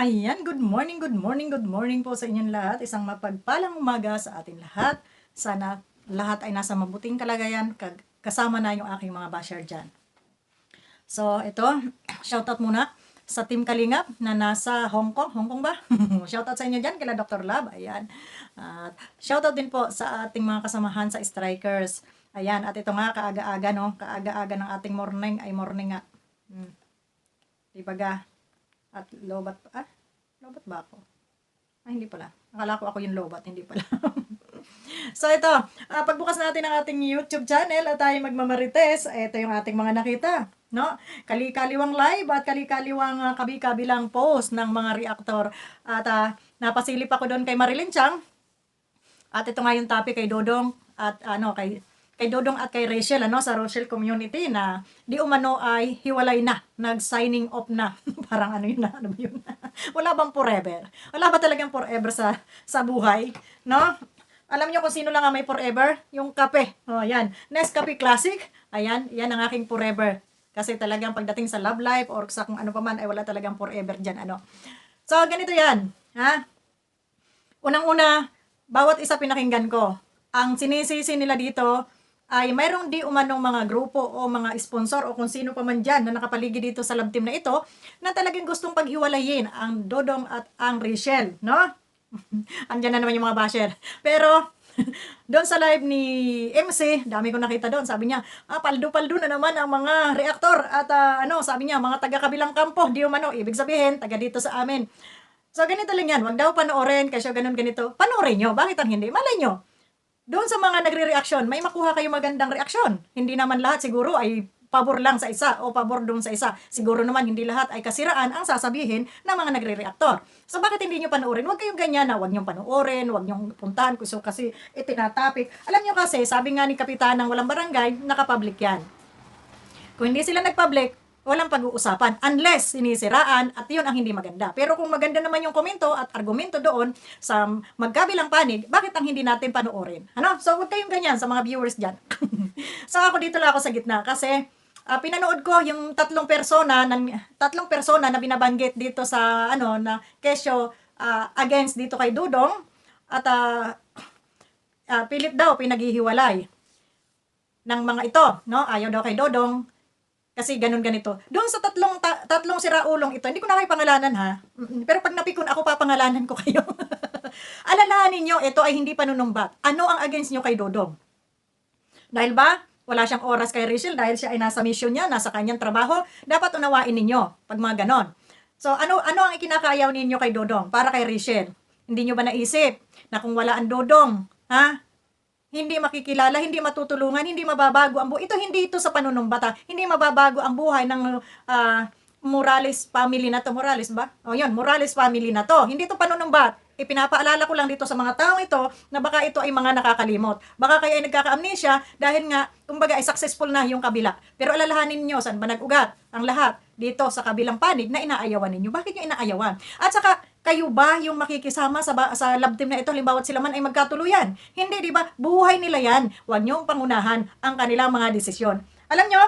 Ayan, good morning, good morning, good morning po sa inyong lahat. Isang mapagpalang umaga sa atin lahat. Sana lahat ay nasa mabuting kalagayan, kasama na yung aking mga basher dyan. So, ito, shoutout muna sa Team Kalingap na nasa Hong Kong. Hong Kong ba? Shoutout sa inyo dyan, kila Dr. Lab. Ayan. At shoutout din po sa ating mga kasamahan sa Strikers. Ayan, at ito nga, kaaga-aga, no? Kaaga-aga ng ating morning ay morning nga. Dibaga, at lobat ba ako? Ay, hindi pala. Akala ko ako yung lobat, hindi pala. So ito, pagbukas natin ang ating YouTube channel at tayo magmamarites, ito yung ating mga nakita. No? Kali-kaliwang live at kali-kaliwang kabi-kabilang post ng mga reactor. At napasilip ako doon kay Marilyn Chang. At ito nga yung topic kay Dodong at kay Dodong at kay Rachel sa Rochelle community na di umano ay hiwalay na, nag-signing off na. Parang ano yun na, ano ba yun? Wala bang forever? Wala ba talagang forever sa buhay, no? Alam niyo kung sino lang ang may forever? Yung kape. Oh, yan. Nescafe Classic. Ayan, yan ang aking forever. Kasi talagang pagdating sa love life or sa kung ano pa man ay wala talagang forever diyan So, ganito yan. Ha? Unang-una, bawat isa pinakinggan ko. Ang sinisisi nila dito ay mayroong di umanong mga grupo o mga sponsor o kung sino pa man dyan na nakapaligid dito sa love team na ito na talagang gustong paghiwalayin ang Dodong at ang Rachel, no? Andyan na naman yung mga basher. Pero, doon sa live ni MC, dami ko nakita doon. Sabi niya, paldo-paldo na naman ang mga reaktor. At sabi niya, mga taga-kabilang kampo, di umano. Ibig sabihin, taga dito sa amin. So, ganito lang yan. Huwag daw panoorin kasi ganun ganito. Panoorin nyo. Bakit ang hindi? Malay nyo. Doon sa mga nagre-reaction, may makuha kayo magandang reaksyon. Hindi naman lahat siguro ay pabor lang sa isa o pabor doon sa isa. Siguro naman hindi lahat ay kasiraan ang sasabihin ng mga nagre-reactor. So bakit hindi nyo panoorin? Huwag kayong ganyan na huwag nyo panoorin, huwag nyo puntahan kasi itinatapik. Alam nyo kasi, sabi nga ni Kapitan ng Walang Barangay, nakapublic yan. Kung hindi sila nag-public, walang pag-uusapan unless sinisiraan at yun ang hindi maganda. Pero kung maganda naman yung komento at argumento doon sa magkabilang panig, bakit ang hindi natin panoorin? So huwag kayong ganyan sa mga viewers dyan. So ako dito lang ako sa gitna kasi pinanood ko yung tatlong persona na binabanggit dito sa na kesyo against dito kay Dudong at pilit daw pinaghihiwalay ng mga ito, no? Ayaw daw kay Dodong kasi ganun ganito. Doon sa tatlong siraulong ito, hindi ko na kayo pangalanan ha. Pero pag napikon ako, papangalanan ko kayo. Alalahanin nyo, ito ay hindi panunumbat. Ano ang against nyo kay Dodong? Dahil ba, wala siyang oras kay Rachel dahil siya ay nasa mission niya, nasa kanyang trabaho, dapat unawain ninyo pag mga ganon. So, ano ang ikinakayaw ninyo kay Dodong para kay Rachel? Hindi nyo ba naisip na kung wala ang Dodong, hindi makikilala, hindi matutulungan, hindi mababago ang buhay. Hindi ito sa panunumbata. Hindi mababago ang buhay ng Morales family na to. Morales ba? O yun, Morales family na to. Hindi ito panunumbat. Ipinapaalala ko lang dito sa mga taong ito na baka ito ay mga nakakalimot. Baka kayo ay nagkaka-amnesia dahil nga, kumbaga ay successful na yung kabila. Pero alalahanin nyo, saan ba nag-ugat? Ang lahat dito sa kabilang panig na inaayawan ninyo. Bakit nyo inaayawan? At saka, kayo ba yung makikisama sa love team na ito halimbawa sila man ay magkatuluyan? Hindi, di ba? Buhay nila yan. Huwag niyong pangunahan ang kanilang mga desisyon. Alam nyo,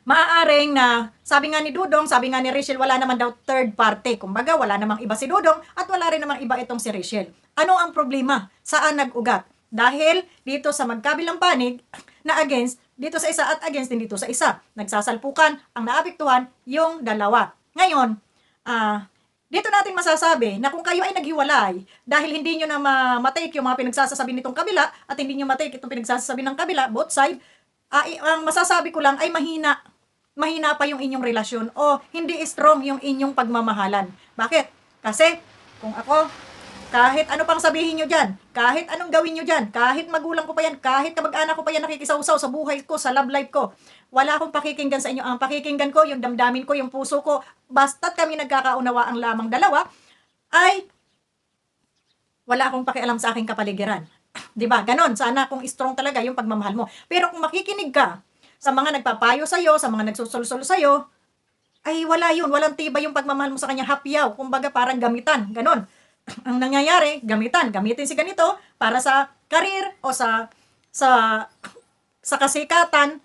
maaaring na, sabi nga ni Dudong, sabi nga ni Rachel, wala naman daw third party. Kumbaga, wala namang iba si Dudong at wala rin namang iba itong si Rachel. Ano ang problema? Saan nag-ugat? Dahil dito sa magkabilang panig na against dito sa isa at against din dito sa isa. Nagsasalpukan, ang naapektuhan yung dalawa. Ngayon, dito natin masasabi na kung kayo ay naghiwalay dahil hindi nyo na matake yung mga pinagsasasabi nitong kabila at hindi nyo matake itong pinagsasasabi ng kabila, both side, ang masasabi ko lang ay mahina pa yung inyong relasyon o hindi strong yung inyong pagmamahalan. Bakit? Kasi kung ako, kahit ano pang sabihin nyo dyan, kahit anong gawin nyo dyan, kahit magulang ko pa yan, kahit kamag-anak ko pa yan nakikisawsaw sa buhay ko, sa love life ko, wala akong pakikinggan sa inyo. Ang pakikinggan ko, yung damdamin ko, yung puso ko, basta't kami nagkakaunawa ang lamang dalawa, ay wala akong pakialam sa aking kapaligiran. 'Di ba? Ganon, sana kung strong talaga yung pagmamahal mo. Pero kung makikinig ka sa mga nagpapayo sa iyo, sa mga nagsusulsol sa iyo, ay wala yun, walang tibay yung pagmamahal mo sa kanya, hapyaw, kumbaga parang gamitan, ganon. Ang nangyayari, gamitin si ganito para sa career o sa kasikatan.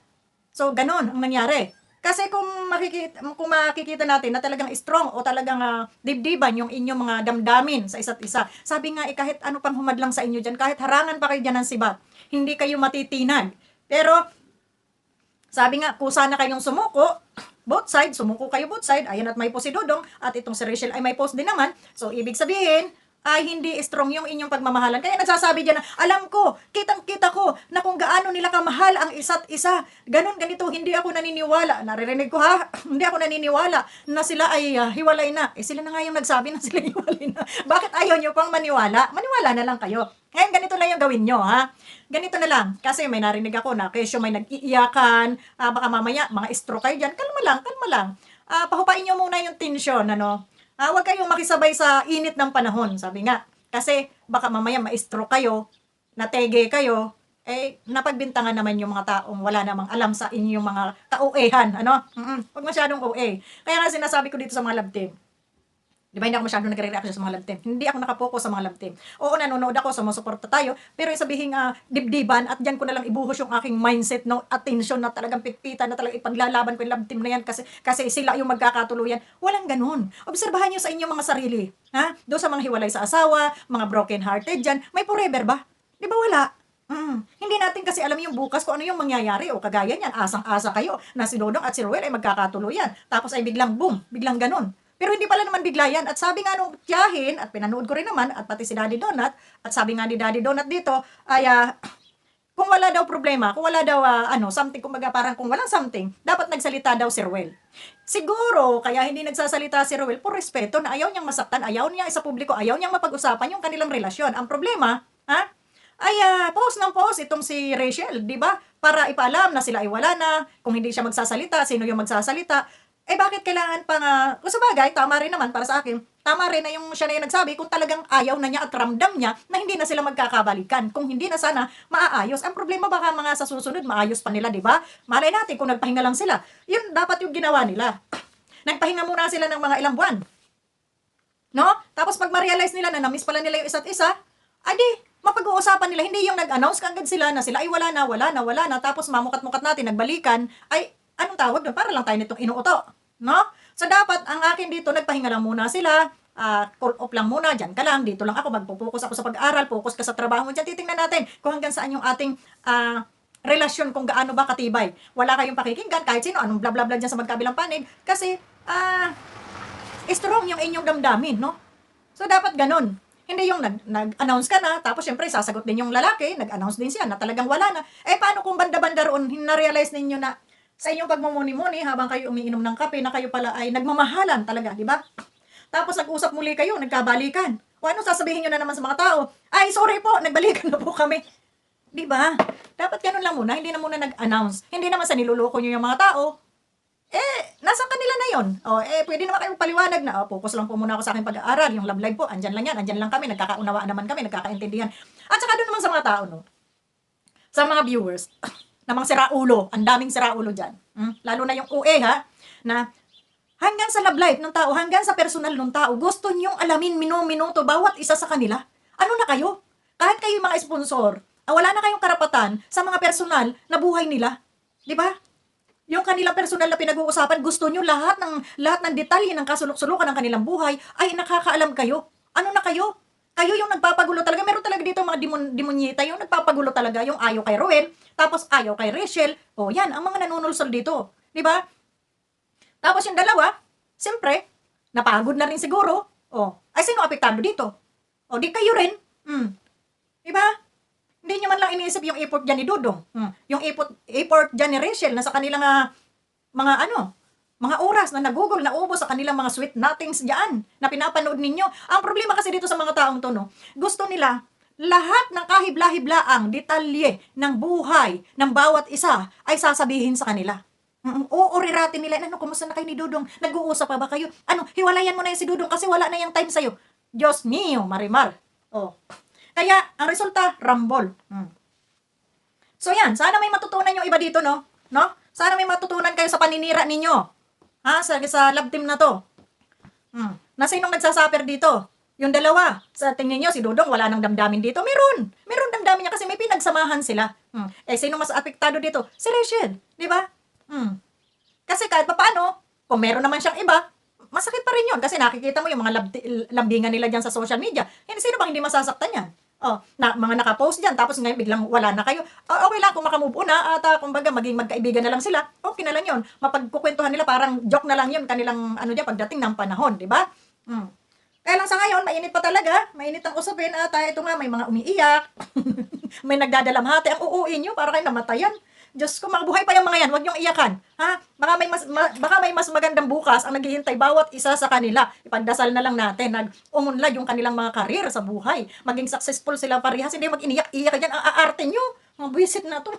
So ganon ang nangyari. Kasi kung makikita natin na talagang strong o talagang dibdiban yung inyong mga damdamin sa isa't isa. Sabi nga kahit ano pang humadlang sa inyo diyan, kahit harangan pa kayo diyan ng sibat, hindi kayo matitinag. Pero sabi nga, kusa na kayong sumuko, both side, sumuko kayo both side, ayan at may post si Dodong, at itong si Rachel ay may post din naman. So, ibig sabihin, ay hindi strong yung inyong pagmamahalan. Kaya nagsasabi dyan na, alam ko, kitang-kita ko, na kung gaano nila kamahal ang isa't isa. Ganon, ganito, hindi ako naniniwala. Naririnig ko ha, hindi ako naniniwala na sila ay hiwalay na. Sila na nga yung nagsabi na sila hiwalay na. Bakit ayaw nyo pang maniwala? Maniwala na lang kayo. Ngayon, ganito lang yung gawin nyo, ha? Ganito na lang. Kasi may narinig ako na kesyo may nag-iiyakan, baka mamaya, mga stroke kayo dyan. Kalma lang, kalma lang. Pahupain nyo muna yung tension, ano? Huwag kayong makisabay sa init ng panahon, sabi nga. Kasi baka mamaya ma-stroke kayo, natege kayo, napagbintangan naman yung mga taong wala namang alam sa inyong mga ka-OA-han, ano? Huwag masyadong OA. Kaya nga sinasabi ko dito sa mga love team, di ba hindi ako masyadong nagre-reaction sa mga love team. Hindi ako nakapokus sa mga love team. Oo, nanonood ako, sumusuporta tayo, pero yung sabihin dibdiban at diyan ko na lang ibuhos yung aking mindset, no, attention na talagang pitpitan na talagang ipaglalaban ko yung love team na yan kasi sila yung magkakatuluyan. Walang ganun. Obserbahan nyo sa inyong mga sarili. Ha? Doon sa mga hiwalay sa asawa, mga broken hearted dyan, may forever ba? Di ba wala? Hindi natin kasi alam yung bukas kung ano yung mangyayari o kagaya niyan, asang-asa kayo na si Dodong at si Ruel ay magkakatuluyan. Tapos ay biglang boom, biglang ganun. Pero hindi pala naman bigla yan. At sabi nga nung tiyahin, at pinanood ko rin naman, at pati si Daddy Donut, at sabi nga ni Daddy Donut dito, ay kung wala daw problema, kung wala daw something, kumbaga parang kung walang something, dapat nagsalita daw si Ruel. Siguro, kaya hindi nagsasalita si Ruel, por respeto na ayaw niyang masaktan, ayaw niya sa publiko, ayaw niyang mapag-usapan yung kanilang relasyon. Ang problema, post ng post itong si Rachel, di ba? Para ipaalam na sila ay wala na, kung hindi siya magsasalita, sino yung magsasalita. Bakit kailangan pa nga, kung sa bagay, tama rin naman para sa akin, tama rin na yung siya na yung nagsabi kung talagang ayaw na niya at ramdam niya na hindi na sila magkakabalikan. Kung hindi na sana, maaayos. Ang problema baka mga sa susunod, maayos pa nila, di ba? Malay natin kung nagpahinga lang sila. Yun dapat yung ginawa nila. Nagpahinga muna sila ng mga ilang buwan. No? Tapos pag ma-realize nila na na-miss pala nila yung isa't isa, mapag-uusapan nila. Hindi yung nag-announce kagad sila na sila ay wala na. Tapos mamukat-mukat natin, nagbalikan, ay anong tawag doon? Para lang tayo nitong inuuto. No? So, dapat, ang akin dito, nagpahinga lang muna sila, call off lang muna, dyan ka lang, dito lang ako, magpo-focus ako sa pag-aral, focus ka sa trabaho mo, dyan titingnan natin kung hanggang saan yung ating relasyon, kung gaano ba katibay. Wala kayong pakikinggan, kahit sino, anong bla bla bla dyan sa magkabilang panig, kasi, strong yung inyong damdamin, no? So, dapat ganun. Hindi yung nag-announce ka na, tapos syempre, sasagot din yung lalaki, nag-announce din siya na talagang wala na. Paano kung banda-banda roon, na-realize ninyo na sa inyong pagmumuni-muni habang kayo umiinom ng kape na kayo pala ay nagmamahalan talaga, di ba? Tapos nag-usap muli kayo, nagkabalikan. O ano sasabihin nyo na naman sa mga tao? Ay, sorry po, nagbalikan na po kami. Di ba? Dapat ganun lang muna, hindi na muna nag-announce. Hindi naman sa niluloko nyo yung mga tao. Nasa kanila na yon. Pwede naman kayong paliwanag na, focus lang po muna ako sa aking pag-aaral. Yung love life po, andyan lang yan, andyan lang kami, nagkakaunawaan naman kami, nagkakaintindihan. At saka doon naman sa mga tao, no? Sa mga viewers, namang siraulo, ang daming siraulo dyan. Lalo na yung UE na hanggang sa love life ng tao, hanggang sa personal ng tao, gusto nyong alamin minuto bawat isa sa kanila. Ano na kayo? Kahit kayo mga sponsor, wala na kayong karapatan sa mga personal na buhay nila. Di ba? Yung kanilang personal na pinag-uusapan, gusto nyo lahat ng detalye ng kasulok-sulukan ng kanilang buhay, ay nakakaalam kayo. Ano na kayo? Kayo yung nagpapagulo talaga. Meron talaga dito mga demonyeta yung nagpapagulo talaga, yung ayaw kay Ruel, tapos ayaw kay Rachel. Yan, ang mga nanunulsol dito. Di ba? Tapos yung dalawa, siyempre, napagod na rin siguro. Ay sino apektado dito? Di kayo rin. Di ba? Hindi nyo man lang iniisip yung effort dyan ni Dodong. Yung effort dyan ni Rachel na sa kanilang mga oras na nagugol, naubos sa kanilang mga sweet nothings dyan na pinapanood ninyo. Ang problema kasi dito sa mga taong to, no, gusto nila lahat ng kahibla-hiblaang detalye ng buhay ng bawat isa ay sasabihin sa kanila. Uuriratin nila, kumusta na kayo ni Dodong? Nag-uusap pa ba kayo? Hiwalayan mo na yung si Dodong kasi wala na yung time sa'yo. Diyos mio, Marimar. Kaya, ang resulta, rumble. So yan, sana may matutunan yung iba dito, no? Sana may matutunan kayo sa paninira ninyo. Sa love team na to. Na sinong nagsasaper dito? Yung dalawa. Sa tingin nyo, si Dodong wala nang damdamin dito. Meron damdamin niya kasi may pinagsamahan sila. Sino mas apektado dito? Si Rachel. Di ba? Kasi kahit papaano, kung meron naman siyang iba, masakit pa rin yun. Kasi nakikita mo yung mga lambingan nila dyan sa social media. Hindi, sino bang hindi masasaktan yan? Oh, mga naka-post diyan tapos ngayon biglang wala na kayo. Okay lang kung maka-move on na at kumbaga maging magkaibigan na lang sila. Okay na lang 'yon. Mapagkukwentuhan nila parang joke na lang 'yon kanilang ano diyan pagdating ng panahon, 'di ba? Mm. Kaya lang sa ngayon mainit pa talaga. Mainit ang usapin at ito nga may mga umiiyak. May nagdadalamhati. Ang uuwi niyo para kayo namatayan. Diyos ko, mabuhay pa yung mga yan. Huwag niyong iyakan. Ha? Baka may mas magandang bukas ang naghihintay bawat isa sa kanila. Ipagdasal na lang natin. Nag-umunlad yung kanilang mga karir sa buhay. Maging successful sila parehas. Hindi mag-iniyak-iyak dyan. Ang aarte nyo. Mga buwisit na to.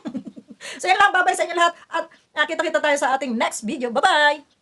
So yan lang. Bye-bye sa inyo lahat. At kita-kita tayo sa ating next video. Bye-bye!